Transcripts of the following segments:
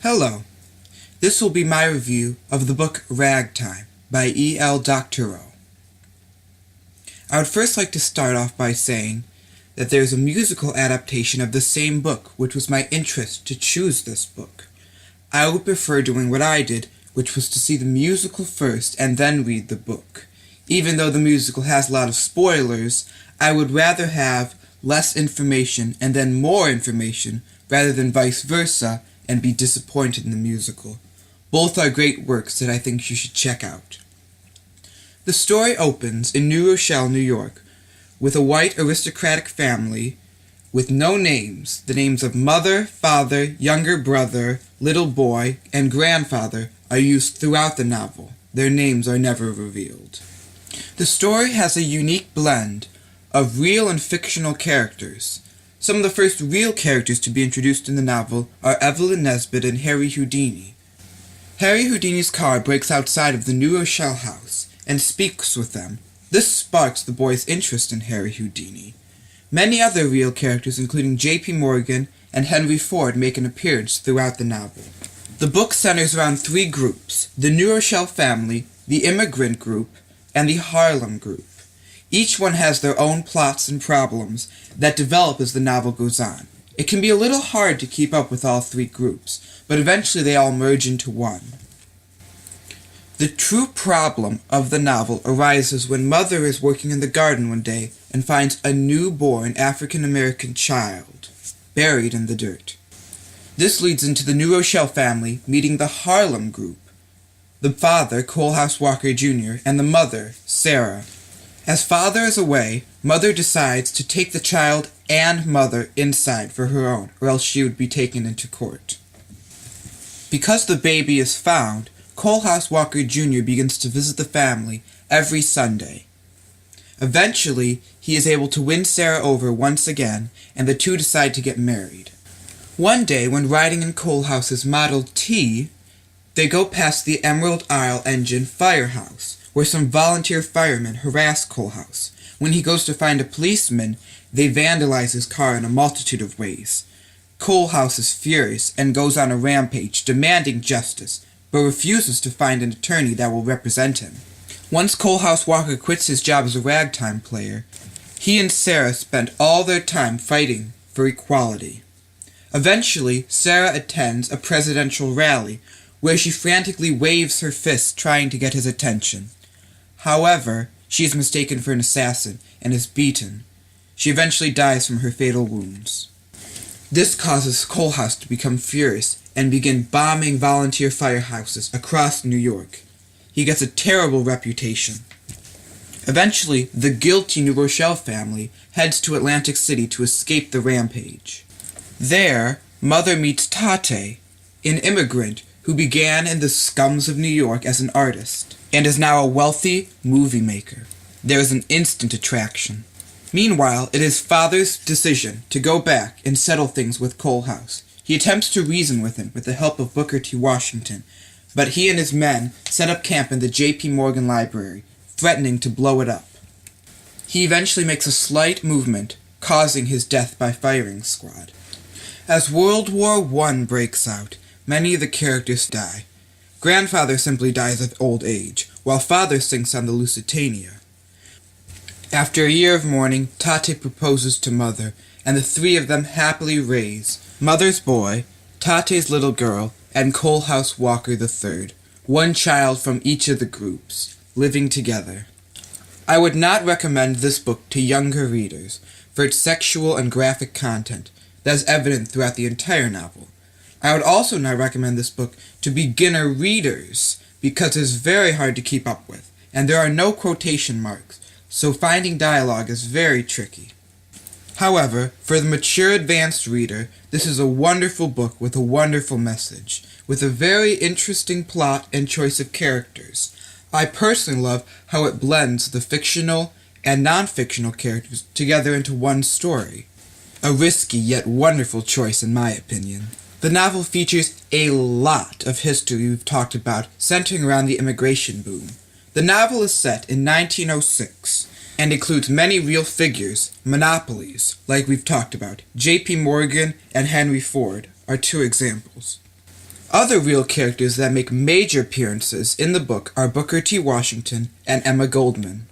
Hello, this will be my review of the book Ragtime by E.L. Doctorow. I would first like to start off by saying that there is a musical adaptation of the same book, which was my interest to choose this book. I would prefer doing what I did, which was to see the musical first and then read the book. Even though the musical has a lot of spoilers, I would rather have less information and then more information rather than vice versa and be disappointed in the musical. Both are great works that I think you should check out. The story opens in New Rochelle, New York, with a white aristocratic family with no names. The names of mother, father, younger brother, little boy, and grandfather are used throughout the novel. Their names are never revealed. The story has a unique blend of real and fictional characters. Some of the first real characters to be introduced in the novel are Evelyn Nesbit and Harry Houdini. Harry Houdini's car breaks outside of the New Rochelle house and speaks with them. This sparks the boy's interest in Harry Houdini. Many other real characters, including J.P. Morgan and Henry Ford, make an appearance throughout the novel. The book centers around three groups: the New Rochelle family, the immigrant group, and the Harlem group. Each one has their own plots and problems that develop as the novel goes on. It can be a little hard to keep up with all three groups, but eventually they all merge into one. The true problem of the novel arises when Mother is working in the garden one day and finds a newborn African-American child buried in the dirt. This leads into the New Rochelle family meeting the Harlem group, the father, Coalhouse Walker Jr., and the mother, Sarah. As father is away, Mother decides to take the child and mother inside for her own, or else she would be taken into court. Because the baby is found, Coalhouse Walker Jr. begins to visit the family every Sunday. Eventually, he is able to win Sarah over once again, and the two decide to get married. One day, when riding in Coalhouse's Model T, they go past the Emerald Isle Engine firehouse, where some volunteer firemen harass Coalhouse. When he goes to find a policeman, they vandalize his car in a multitude of ways. Coalhouse is furious and goes on a rampage, demanding justice, but refuses to find an attorney that will represent him. Once Coalhouse Walker quits his job as a ragtime player, he and Sarah spend all their time fighting for equality. Eventually, Sarah attends a presidential rally, where she frantically waves her fist trying to get his attention. However, she is mistaken for an assassin and is beaten. She eventually dies from her fatal wounds. This causes Coalhouse to become furious and begin bombing volunteer firehouses across New York. He gets a terrible reputation. Eventually, the guilty New Rochelle family heads to Atlantic City to escape the rampage. There, Mother meets Tate, an immigrant who began in the scums of New York as an artist, and is now a wealthy movie maker. There is an instant attraction. Meanwhile, it is Father's decision to go back and settle things with Coalhouse. He attempts to reason with him with the help of Booker T. Washington, but he and his men set up camp in the J.P. Morgan Library, threatening to blow it up. He eventually makes a slight movement, causing his death by firing squad. As World War I breaks out, many of the characters die. Grandfather simply dies of old age, while Father sinks on the Lusitania. After a year of mourning, Tate proposes to Mother, and the three of them happily raise Mother's boy, Tate's little girl, and Coalhouse Walker III, one child from each of the groups, living together. I would not recommend this book to younger readers for its sexual and graphic content that is evident throughout the entire novel. I would also not recommend this book to beginner readers because it is very hard to keep up with, and there are no quotation marks, so finding dialogue is very tricky. However, for the mature advanced reader, this is a wonderful book with a wonderful message, with a very interesting plot and choice of characters. I personally love how it blends the fictional and non-fictional characters together into one story. A risky yet wonderful choice in my opinion. The novel features a lot of history we've talked about centering around the immigration boom. The novel is set in 1906 and includes many real figures, monopolies, like we've talked about. J.P. Morgan and Henry Ford are two examples. Other real characters that make major appearances in the book are Booker T. Washington and Emma Goldman.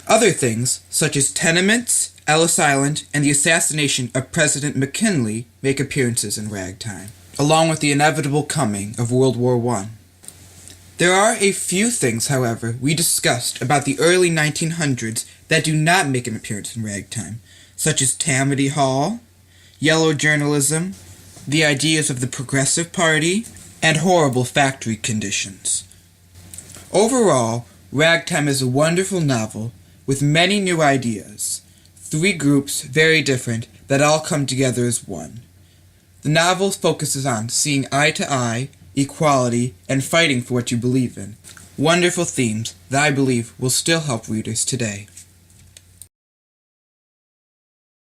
Other things, such as tenements, Ellis Island, and the assassination of President McKinley, make appearances in Ragtime, along with the inevitable coming of World War I. There are a few things, however, we discussed about the early 1900s that do not make an appearance in Ragtime, such as Tammany Hall, yellow journalism, the ideas of the Progressive Party, and horrible factory conditions. Overall, Ragtime is a wonderful novel with many new ideas, 3 groups very different that all come together as one. The novel focuses on seeing eye to eye, equality, and fighting for what you believe in. Wonderful themes that I believe will still help readers today.